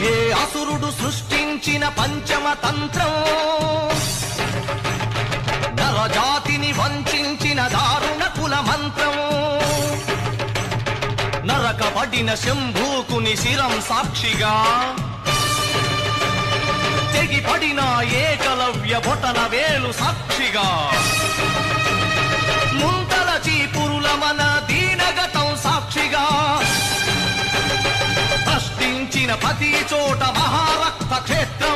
ఏ అసురుడు సృష్టించిన పంచమ తంత్రం, నరజాతిని వంచిన దారుణ కుల మంత్రం, నరకబడిన శంభూకుని శిరం సాక్షిగా, తెగిపడిన ఏకలవ్య బొటన వేలు సాక్షిగా, ముంతల చీపురుల మన దీనగతం సాక్షిగా, ప్రశ్నించిన ప్రతి చోట మహారక్త క్షేత్ర